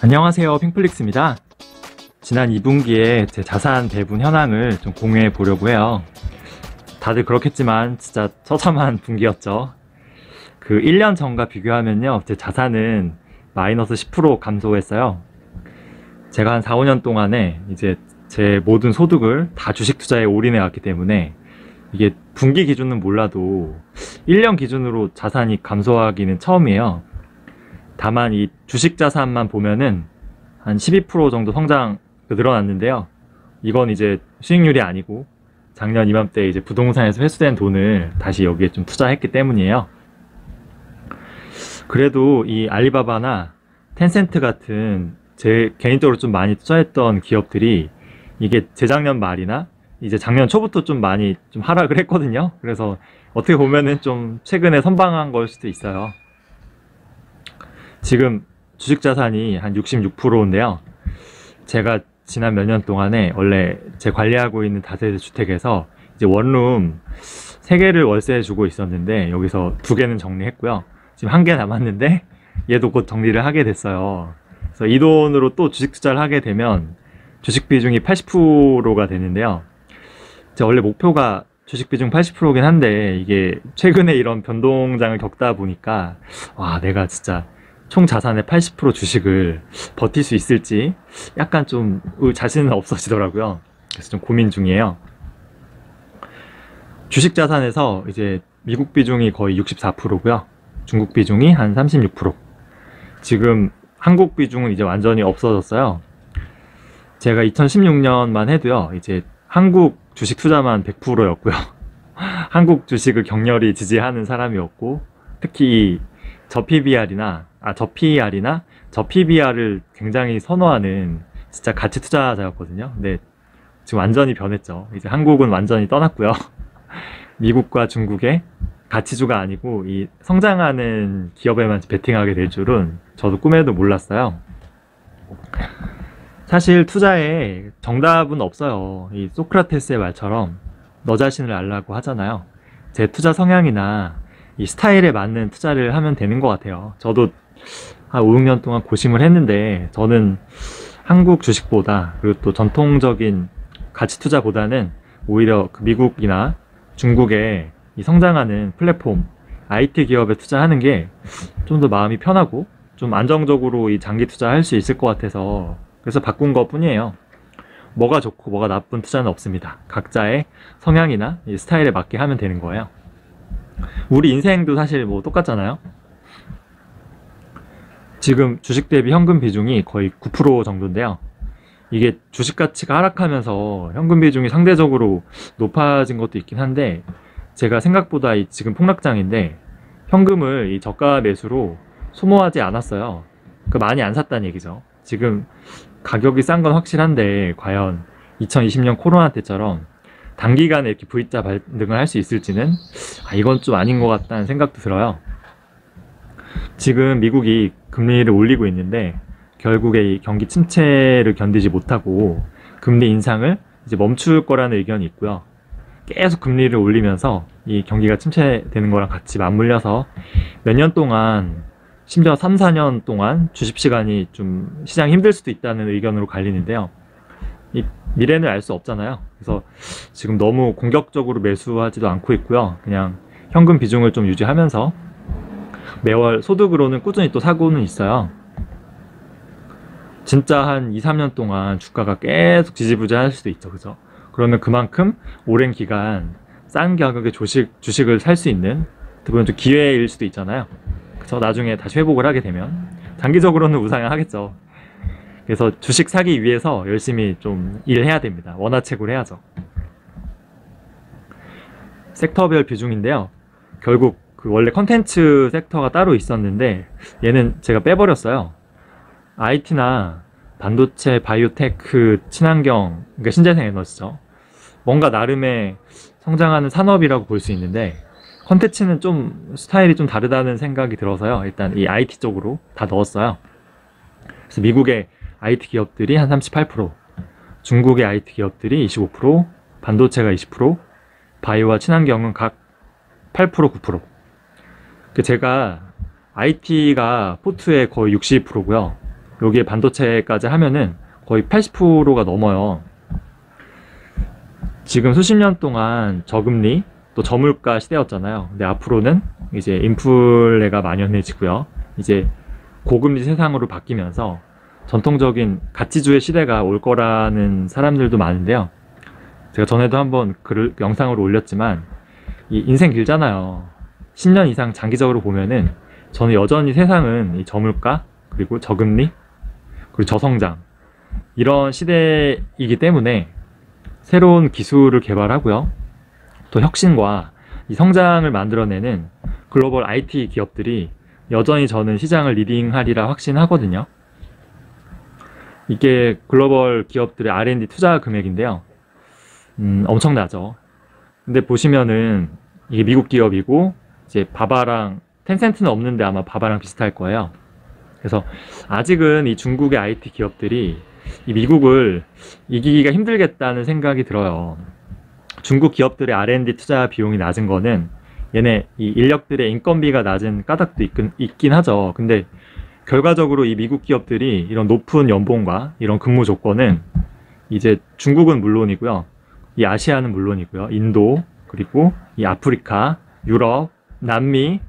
안녕하세요, 핑플릭스입니다. 지난 2분기에 제 자산 배분 현황을 좀 공유해 보려고 해요. 다들 그렇겠지만 진짜 처참한 분기였죠. 그 1년 전과 비교하면요, 제 자산은 마이너스 10% 감소했어요. 제가 한 4, 5년 동안에 이제 제 모든 소득을 다 주식 투자에 올인해 왔기 때문에 이게 분기 기준은 몰라도 1년 기준으로 자산이 감소하기는 처음이에요. 다만 이 주식 자산만 보면은 한 12% 정도 성장 늘어났는데요. 이건 이제 수익률이 아니고 작년 이맘때 이제 부동산에서 회수된 돈을 다시 여기에 좀 투자했기 때문이에요. 그래도 이 알리바바나 텐센트 같은 제 개인적으로 좀 많이 투자했던 기업들이 이게 재작년 말이나 이제 작년 초부터 좀 많이 좀 하락을 했거든요. 그래서 어떻게 보면은 좀 최근에 선방한 걸 수도 있어요. 지금 주식 자산이 한 66%인데요. 제가 지난 몇 년 동안에 원래 제 관리하고 있는 다세대 주택에서 이제 원룸 3개를 월세에 주고 있었는데 여기서 2개는 정리했고요. 지금 1개 남았는데 얘도 곧 정리를 하게 됐어요. 그래서 이 돈으로 또 주식 투자를 하게 되면 주식 비중이 80%가 되는데요. 제가 원래 목표가 주식 비중 80%긴 한데 이게 최근에 이런 변동장을 겪다 보니까 와, 내가 진짜 총 자산의 80% 주식을 버틸 수 있을지 약간 좀 자신은 없어지더라고요. 그래서 좀 고민 중이에요. 주식 자산에서 이제 미국 비중이 거의 64%고요. 중국 비중이 한 36%. 지금 한국 비중은 이제 완전히 없어졌어요. 제가 2016년만 해도요, 이제 한국 주식 투자만 100%였고요. 한국 주식을 격렬히 지지하는 사람이었고, 특히 저PBR이나 저PBR을 굉장히 선호하는 진짜 가치 투자자였거든요. 근데 지금 완전히 변했죠. 이제 한국은 완전히 떠났고요. 미국과 중국의 가치주가 아니고 이 성장하는 기업에만 베팅하게 될 줄은 저도 꿈에도 몰랐어요. 사실 투자에 정답은 없어요. 이 소크라테스의 말처럼 너 자신을 알라고 하잖아요. 제 투자 성향이나 이 스타일에 맞는 투자를 하면 되는 것 같아요. 저도 한 5, 6년 동안 고심을 했는데 저는 한국 주식보다 그리고 또 전통적인 가치 투자보다는 오히려 그 미국이나 중국의 이 성장하는 플랫폼 IT 기업에 투자하는 게 좀 더 마음이 편하고 좀 안정적으로 이 장기 투자할 수 있을 것 같아서 그래서 바꾼 것 뿐이에요. 뭐가 좋고 뭐가 나쁜 투자는 없습니다. 각자의 성향이나 이 스타일에 맞게 하면 되는 거예요. 우리 인생도 사실 뭐 똑같잖아요. 지금 주식 대비 현금 비중이 거의 9% 정도인데요. 이게 주식 가치가 하락하면서 현금 비중이 상대적으로 높아진 것도 있긴 한데 제가 생각보다 지금 폭락장인데 현금을 이 저가 매수로 소모하지 않았어요. 그 많이 안 샀다는 얘기죠. 지금 가격이 싼 건 확실한데 과연 2020년 코로나 때처럼 단기간에 이렇게 V자 반등을 할 수 있을지는 이건 좀 아닌 것 같다는 생각도 들어요. 지금 미국이 금리를 올리고 있는데 결국에 이 경기 침체를 견디지 못하고 금리 인상을 이제 멈출 거라는 의견이 있고요. 계속 금리를 올리면서 이 경기가 침체되는 거랑 같이 맞물려서 몇 년 동안 심지어 3, 4년 동안 주식 시간이 좀 시장이 힘들 수도 있다는 의견으로 갈리는데요. 이 미래는 알 수 없잖아요. 그래서 지금 너무 공격적으로 매수하지도 않고 있고요. 그냥 현금 비중을 좀 유지하면서 매월 소득으로는 꾸준히 또 사고는 있어요. 진짜 한 2, 3년 동안 주가가 계속 지지부진할 수도 있죠. 그죠? 그러면 그만큼 오랜 기간 싼 가격의 주식을 살 수 있는 어떻게 보면 좀 기회일 수도 있잖아요. 그래서 나중에 다시 회복을 하게 되면 장기적으로는 우상향하겠죠. 그래서 주식 사기 위해서 열심히 좀 일해야 됩니다. 원화채굴 해야죠. 섹터별 비중인데요. 결국 그 원래 컨텐츠 섹터가 따로 있었는데 얘는 제가 빼버렸어요. IT나 반도체, 바이오테크, 친환경, 그러니까 신재생 에너지죠. 뭔가 나름의 성장하는 산업이라고 볼 수 있는데 컨텐츠는 좀 스타일이 좀 다르다는 생각이 들어서요. 일단 이 IT 쪽으로 다 넣었어요. 그래서 미국의 IT 기업들이 한 38%, 중국의 IT 기업들이 25%, 반도체가 20%, 바이오와 친환경은 각 8%, 9%. 제가 IT가 포트의 거의 60%고요. 여기에 반도체까지 하면은 거의 80%가 넘어요. 지금 수십 년 동안 저금리 또 저물가 시대였잖아요. 근데 앞으로는 이제 인플레가 만연해지고요. 이제 고금리 세상으로 바뀌면서 전통적인 가치주의 시대가 올 거라는 사람들도 많은데요. 제가 전에도 한번 영상으로 올렸지만 이 인생 길잖아요. 10년 이상 장기적으로 보면은 저는 여전히 세상은 이 저물가 그리고 저금리 그리고 저성장 이런 시대이기 때문에 새로운 기술을 개발하고요. 또 혁신과 이 성장을 만들어내는 글로벌 IT 기업들이 여전히 저는 시장을 리딩하리라 확신하거든요. 이게 글로벌 기업들의 R&D 투자 금액인데요. 엄청나죠. 근데 보시면은 이게 미국 기업이고 이제 바바랑 텐센트는 없는데 아마 바바랑 비슷할 거예요. 그래서 아직은 이 중국의 IT 기업들이 이 미국을 이기기가 힘들겠다는 생각이 들어요. 중국 기업들의 R&D 투자 비용이 낮은 거는 얘네 이 인력들의 인건비가 낮은 까닭도 있긴 하죠. 근데 결과적으로 이 미국 기업들이 이런 높은 연봉과 이런 근무 조건은 이제 중국은 물론이고요. 이 아시아는 물론이고요. 인도, 그리고 이 아프리카, 유럽, 남미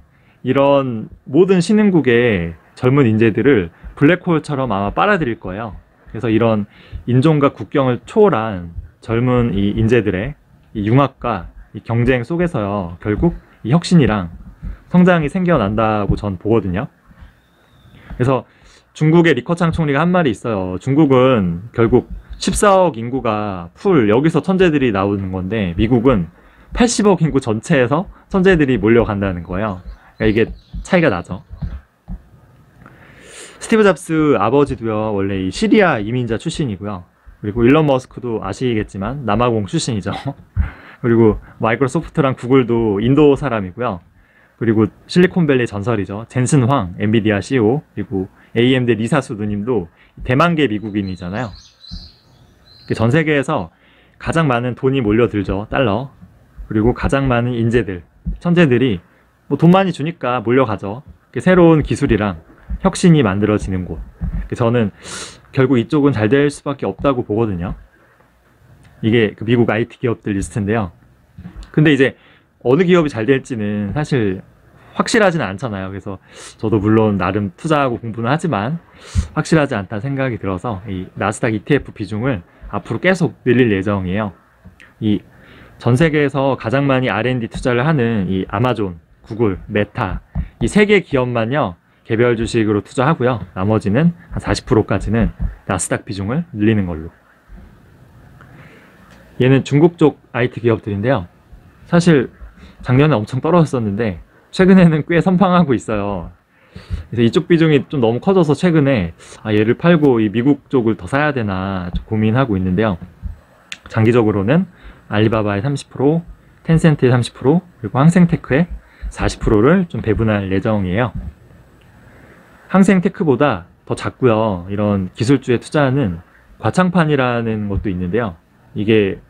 이런 모든 신흥국의 젊은 인재들을 블랙홀처럼 아마 빨아들일 거예요. 그래서 이런 인종과 국경을 초월한 젊은 이 인재들의 이 융합과 이 경쟁 속에서요. 결국 이 혁신이랑 성장이 생겨난다고 전 보거든요. 그래서 중국의 리커창 총리가 한 말이 있어요. 중국은 결국 14억 인구가 풀 여기서 천재들이 나오는 건데 미국은 80억 인구 전체에서 천재들이 몰려간다는 거예요. 그러니까 이게 차이가 나죠. 스티브 잡스 아버지도요 원래 이 시리아 이민자 출신이고요. 그리고 일론 머스크도 아시겠지만 남아공 출신이죠. 그리고 마이크로소프트랑 구글도 인도 사람이고요. 그리고 실리콘밸리 전설이죠. 젠슨 황 엔비디아 CEO 그리고 AMD 리사수 누님도 대만계 미국인이잖아요. 전 세계에서 가장 많은 돈이 몰려들죠. 달러. 그리고 가장 많은 인재들, 천재들이 뭐 돈 많이 주니까 몰려가죠. 새로운 기술이랑 혁신이 만들어지는 곳. 저는 결국 이쪽은 잘 될 수밖에 없다고 보거든요. 이게 그 미국 IT 기업들 리스트인데요. 근데 이제 어느 기업이 잘 될지는 사실 확실하지는 않잖아요. 그래서 저도 물론 나름 투자하고 공부는 하지만 확실하지 않다는 생각이 들어서 이 나스닥 ETF 비중을 앞으로 계속 늘릴 예정이에요. 이 전 세계에서 가장 많이 R&D 투자를 하는 이 아마존, 구글, 메타 이 세 개 기업만요 개별 주식으로 투자하고요. 나머지는 한 40%까지는 나스닥 비중을 늘리는 걸로. 얘는 중국 쪽 IT 기업들인데요. 사실 작년에 엄청 떨어졌었는데 최근에는 꽤 선방하고 있어요. 그래서 이쪽 비중이 좀 너무 커져서 최근에 얘를 팔고 이 미국 쪽을 더 사야 되나 좀 고민하고 있는데요. 장기적으로는 알리바바의 30%, 텐센트의 30%, 그리고 항생테크의 40%를 좀 배분할 예정이에요. 항생테크보다 더 작고요. 이런 기술주에 투자하는 과창판이라는 것도 있는데요. 이게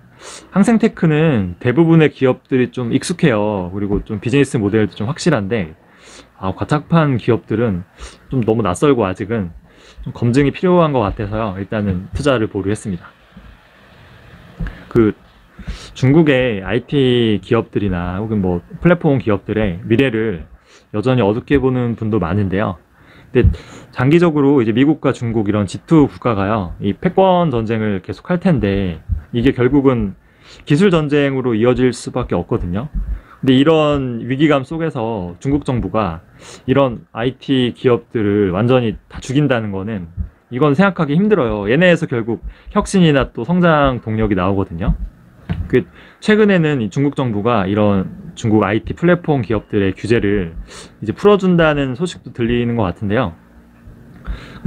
항생테크는 대부분의 기업들이 좀 익숙해요. 그리고 좀 비즈니스 모델도 좀 확실한데 과창판 기업들은 좀 너무 낯설고 아직은 좀 검증이 필요한 것 같아서요. 일단은 투자를 보류했습니다. 그 중국의 IT 기업들이나 혹은 뭐 플랫폼 기업들의 미래를 여전히 어둡게 보는 분도 많은데요. 근데 장기적으로 이제 미국과 중국 이런 G2 국가가요, 이 패권 전쟁을 계속 할 텐데 이게 결국은 기술 전쟁으로 이어질 수밖에 없거든요. 근데 이런 위기감 속에서 중국 정부가 이런 IT 기업들을 완전히 다 죽인다는 거는 이건 생각하기 힘들어요. 얘네에서 결국 혁신이나 또 성장 동력이 나오거든요. 최근에는 이 중국 정부가 이런 중국 IT 플랫폼 기업들의 규제를 이제 풀어준다는 소식도 들리는 것 같은데요.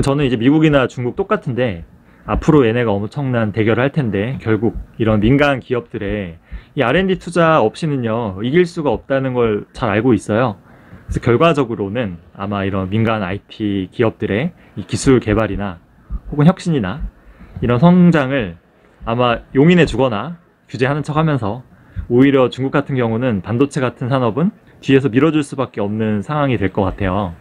저는 이제 미국이나 중국 똑같은데 앞으로 얘네가 엄청난 대결을 할 텐데 결국 이런 민간 기업들의 이 R&D 투자 없이는요 이길 수가 없다는 걸 잘 알고 있어요. 그래서 결과적으로는 아마 이런 민간 IT 기업들의 이 기술 개발이나 혹은 혁신이나 이런 성장을 아마 용인해 주거나 규제하는 척 하면서 오히려 중국 같은 경우는 반도체 같은 산업은 뒤에서 밀어줄 수밖에 없는 상황이 될 것 같아요.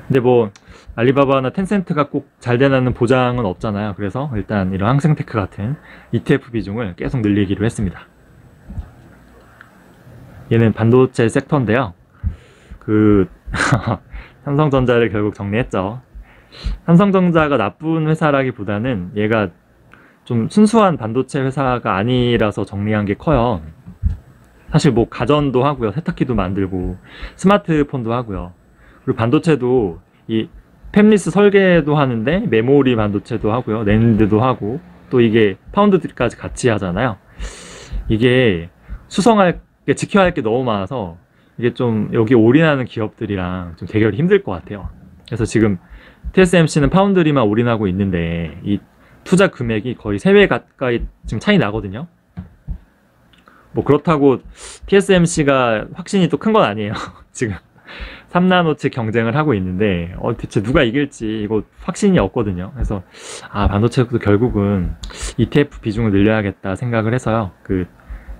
근데 뭐 알리바바나 텐센트가 꼭 잘 되는 보장은 없잖아요. 그래서 일단 이런 항생테크 같은 ETF 비중을 계속 늘리기로 했습니다. 얘는 반도체 섹터인데요. 삼성전자를 결국 정리했죠. 삼성전자가 나쁜 회사라기보다는 얘가 좀 순수한 반도체 회사가 아니라서 정리한 게 커요. 사실 뭐 가전도 하고요, 세탁기도 만들고 스마트폰도 하고요. 그리고 반도체도 이 팹리스 설계도 하는데 메모리 반도체도 하고요, 낸드도 하고, 또 이게 파운드리까지 같이 하잖아요. 이게 수성할 게, 지켜야 할 게 너무 많아서 이게 좀 여기 올인하는 기업들이랑 좀 대결이 힘들 것 같아요. 그래서 지금 TSMC는 파운드리만 올인하고 있는데 이 투자 금액이 거의 3배 가까이 지금 차이 나거든요. 뭐 그렇다고 TSMC가 확신이 또 큰 건 아니에요. 지금 3나노치 경쟁을 하고 있는데 대체 누가 이길지 이거 확신이 없거든요. 그래서 반도체도 결국은 ETF 비중을 늘려야겠다 생각을 해서요. 그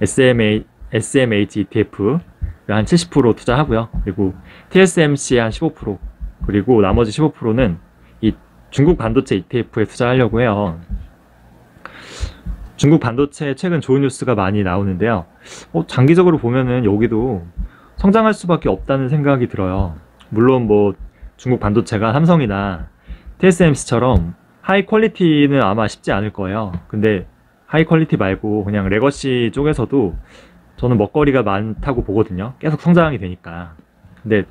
SMH ETF 한 70% 투자하고요. 그리고 TSMC에 한 15%, 그리고 나머지 15%는 이 중국 반도체 ETF에 투자하려고 해요. 중국 반도체 최근 좋은 뉴스가 많이 나오는데요. 장기적으로 보면은 여기도 성장할 수밖에 없다는 생각이 들어요. 물론 뭐 중국 반도체가 삼성이나 TSMC처럼 하이 퀄리티는 아마 쉽지 않을 거예요. 근데 하이 퀄리티 말고 그냥 레거시 쪽에서도 저는 먹거리가 많다고 보거든요. 계속 성장이 되니까. 근데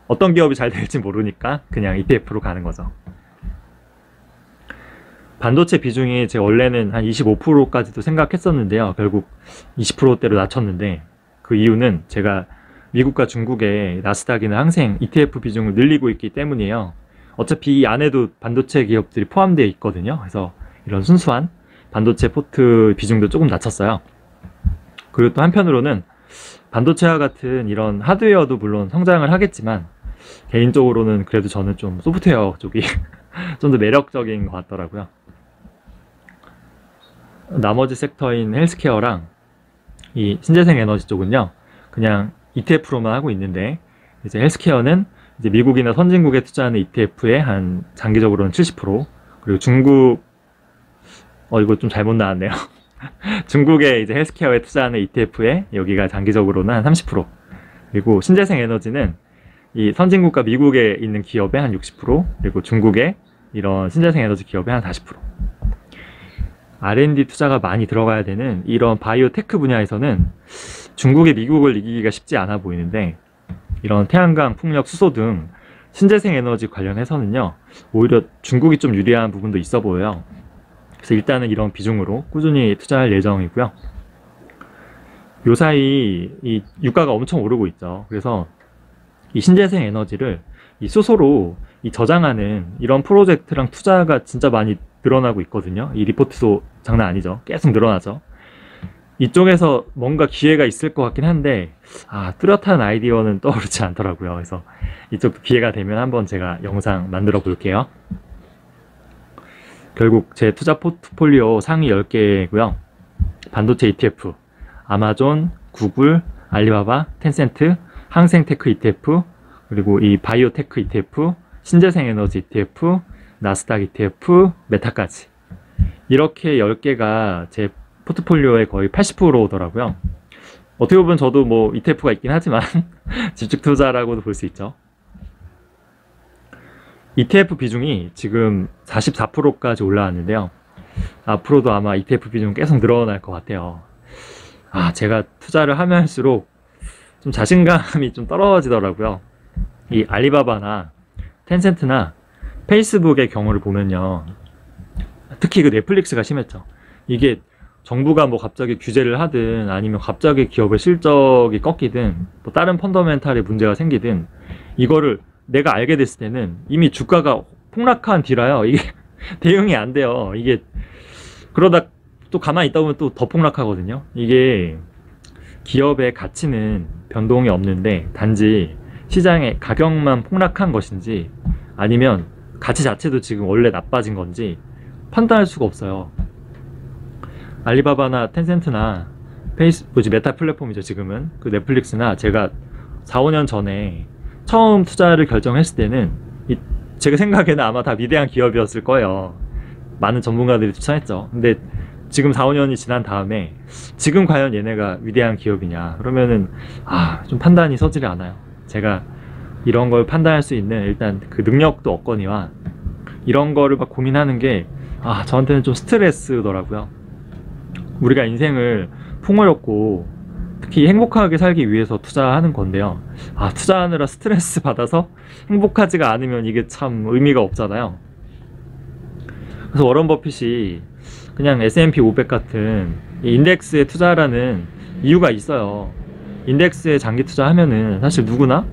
어떤 기업이 잘 될지 모르니까 그냥 ETF로 가는 거죠. 반도체 비중이 제가 원래는 한 25%까지도 생각했었는데요. 결국 20%대로 낮췄는데, 그 이유는 제가 미국과 중국의 나스닥이나 항생 ETF 비중을 늘리고 있기 때문이에요. 어차피 이 안에도 반도체 기업들이 포함되어 있거든요. 그래서 이런 순수한 반도체 포트 비중도 조금 낮췄어요. 그리고 또 한편으로는 반도체와 같은 이런 하드웨어도 물론 성장을 하겠지만 개인적으로는 그래도 저는 좀 소프트웨어 쪽이 좀 더 매력적인 것 같더라고요. 나머지 섹터인 헬스케어랑 이 신재생 에너지 쪽은요, 그냥 ETF로만 하고 있는데, 이제 헬스케어는 이제 미국이나 선진국에 투자하는 ETF에 한 장기적으로는 70%, 그리고 중국, 이거 좀 잘못 나왔네요. 중국의 이제 헬스케어에 투자하는 ETF에 여기가 장기적으로는 한 30%, 그리고 신재생 에너지는 이 선진국과 미국에 있는 기업의 한 60%, 그리고 중국의 이런 신재생 에너지 기업의 한 40%. R&D 투자가 많이 들어가야 되는 이런 바이오 테크 분야에서는 중국이 미국을 이기기가 쉽지 않아 보이는데, 이런 태양광, 풍력, 수소 등 신재생 에너지 관련해서는요, 오히려 중국이 좀 유리한 부분도 있어 보여요. 그래서 일단은 이런 비중으로 꾸준히 투자할 예정이고요. 요사이 이 유가가 엄청 오르고 있죠. 그래서 이 신재생 에너지를 이 수소로 이 저장하는 이런 프로젝트랑 투자가 진짜 많이 늘어나고 있거든요. 이 리포트도 장난 아니죠. 계속 늘어나죠. 이쪽에서 뭔가 기회가 있을 것 같긴 한데 뚜렷한 아이디어는 떠오르지 않더라고요. 그래서 이쪽도 기회가 되면 한번 제가 영상 만들어 볼게요. 결국 제 투자 포트폴리오 상위 10개고요. 반도체 ETF, 아마존, 구글, 알리바바, 텐센트, 항생테크 ETF, 그리고 이 바이오테크 ETF, 신재생 에너지 ETF, 나스닥 ETF, 메타까지. 이렇게 10개가 제 포트폴리오의 거의 80%더라고요. 어떻게 보면 저도 뭐 ETF가 있긴 하지만 집중 투자라고도 볼 수 있죠. ETF 비중이 지금 44%까지 올라왔는데요. 앞으로도 아마 ETF 비중 계속 늘어날 것 같아요. 제가 투자를 하면 할수록 좀 자신감이 좀 떨어지더라고요. 이 알리바바나 텐센트나 페이스북의 경우를 보면요, 특히 그 넷플릭스가 심했죠. 이게 정부가 뭐 갑자기 규제를 하든 아니면 갑자기 기업의 실적이 꺾이든 뭐 다른 펀더멘탈에 문제가 생기든 이거를 내가 알게 됐을 때는 이미 주가가 폭락한 뒤라요. 이게 대응이 안 돼요. 이게 그러다 또 가만히 있다 보면 또 더 폭락하거든요. 이게 기업의 가치는 변동이 없는데 단지 시장의 가격만 폭락한 것인지 아니면 가치 자체도 지금 원래 나빠진 건지 판단할 수가 없어요. 알리바바나 텐센트나 메타 플랫폼이죠. 지금은 그 넷플릭스나 제가 4, 5년 전에 처음 투자를 결정했을 때는 이 제가 생각에는 아마 다 위대한 기업이었을 거예요. 많은 전문가들이 추천했죠. 근데 지금 4, 5년이 지난 다음에 지금 과연 얘네가 위대한 기업이냐 그러면은 좀 판단이 서지를 않아요. 제가 이런 걸 판단할 수 있는 일단 그 능력도 없거니와 이런 거를 막 고민하는 게 저한테는 좀 스트레스더라고요. 우리가 인생을 풍요롭고 특히 행복하게 살기 위해서 투자하는 건데요. 투자하느라 스트레스 받아서 행복하지가 않으면 이게 참 의미가 없잖아요. 그래서 워런 버핏이 그냥 S&P 500 같은 인덱스에 투자라는 이유가 있어요. 인덱스에 장기 투자하면은 사실 누구나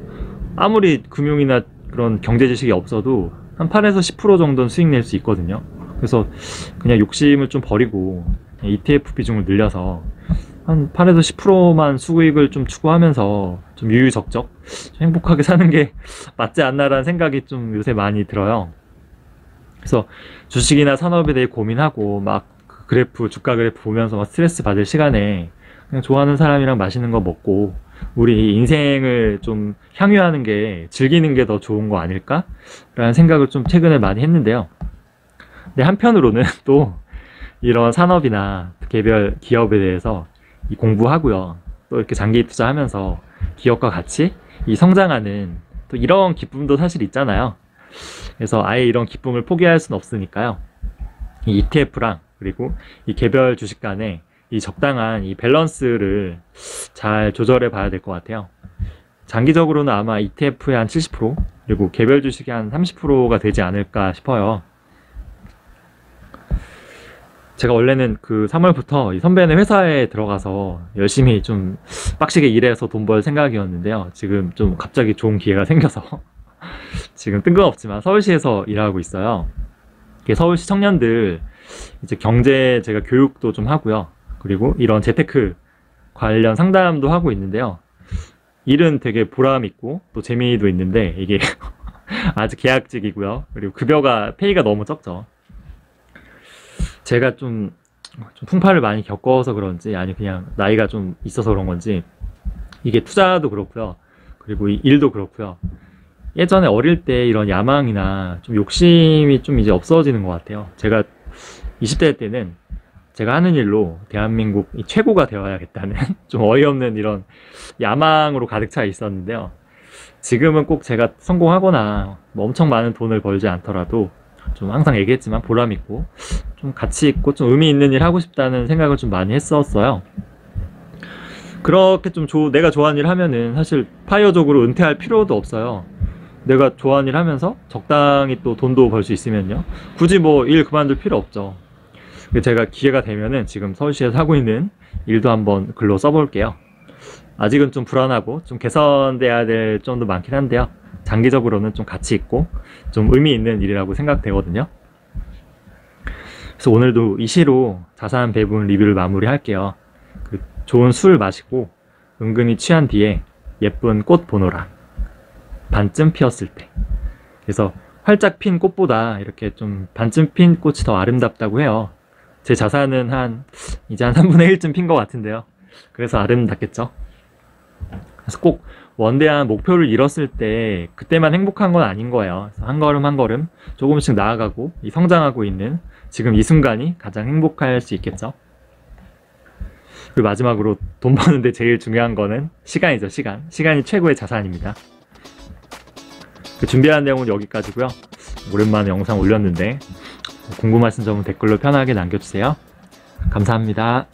아무리 금융이나 그런 경제 지식이 없어도 한 8에서 10% 정도는 수익 낼 수 있거든요. 그래서 그냥 욕심을 좀 버리고 ETF 비중을 늘려서 한 8에서 10%만 수익을 좀 추구하면서 좀 유유적적 좀 행복하게 사는 게 맞지 않나라는 생각이 좀 요새 많이 들어요. 그래서 주식이나 산업에 대해 고민하고 막 그래프, 주가 그래프 보면서 막 스트레스 받을 시간에 그냥 좋아하는 사람이랑 맛있는 거 먹고 우리 인생을 좀 향유하는 게, 즐기는 게 더 좋은 거 아닐까? 라는 생각을 좀 최근에 많이 했는데요. 근데 한편으로는 또 이런 산업이나 개별 기업에 대해서 공부하고요. 또 이렇게 장기 투자하면서 기업과 같이 성장하는 또 이런 기쁨도 사실 있잖아요. 그래서 아예 이런 기쁨을 포기할 수는 없으니까요. 이 ETF랑 그리고 이 개별 주식 간의 이 적당한 이 밸런스를 잘 조절해 봐야 될 것 같아요. 장기적으로는 아마 ETF의 한 70% 그리고 개별 주식이 한 30%가 되지 않을까 싶어요. 제가 원래는 그 3월부터 이 선배네 회사에 들어가서 열심히 좀 빡시게 일해서 돈 벌 생각이었는데요. 지금 좀 갑자기 좋은 기회가 생겨서 지금 뜬금없지만 서울시에서 일하고 있어요. 서울시 청년들 이제 경제 제가 교육도 좀 하고요. 그리고 이런 재테크 관련 상담도 하고 있는데요. 일은 되게 보람 있고 또 재미도 있는데 이게 아직 계약직이고요. 그리고 급여가 페이가 너무 적죠. 제가 좀 풍파를 많이 겪어서 그런지 아니 그냥 나이가 좀 있어서 그런 건지 이게 투자도 그렇고요. 그리고 이 일도 그렇고요. 예전에 어릴 때 이런 야망이나 좀 욕심이 좀 이제 없어지는 것 같아요. 제가 20대 때는 제가 하는 일로 대한민국 최고가 되어야겠다는 좀 어이없는 이런 야망으로 가득 차 있었는데요. 지금은 꼭 제가 성공하거나 뭐 엄청 많은 돈을 벌지 않더라도 좀 항상 얘기했지만 보람 있고 좀 가치 있고 좀 의미 있는 일 하고 싶다는 생각을 좀 많이 했었어요. 그렇게 좀 내가 좋아하는 일 하면은 사실 파이어족으로 은퇴할 필요도 없어요. 내가 좋아하는 일 하면서 적당히 또 돈도 벌 수 있으면요. 굳이 뭐 일 그만둘 필요 없죠. 제가 기회가 되면은 지금 서울시에서 하고 있는 일도 한번 글로 써볼게요. 아직은 좀 불안하고 좀 개선돼야 될 점도 많긴 한데요. 장기적으로는 좀 가치 있고 좀 의미 있는 일이라고 생각되거든요. 그래서 오늘도 이 시로 자산 배분 리뷰를 마무리할게요. 좋은 술 마시고 은근히 취한 뒤에 예쁜 꽃 보노라. 반쯤 피었을 때. 그래서 활짝 핀 꽃보다 이렇게 좀 반쯤 핀 꽃이 더 아름답다고 해요. 제 자산은 이제 한 3분의 1쯤 핀 것 같은데요. 그래서 아름답겠죠. 그래서 꼭 원대한 목표를 이뤘을 때 그때만 행복한 건 아닌 거예요. 그래서 한 걸음 한 걸음 조금씩 나아가고 성장하고 있는 지금 이 순간이 가장 행복할 수 있겠죠. 그리고 마지막으로 돈 버는데 제일 중요한 거는 시간이죠. 시간이 최고의 자산입니다. 준비한 내용은 여기까지고요. 오랜만에 영상 올렸는데 궁금하신 점은 댓글로 편하게 남겨주세요. 감사합니다.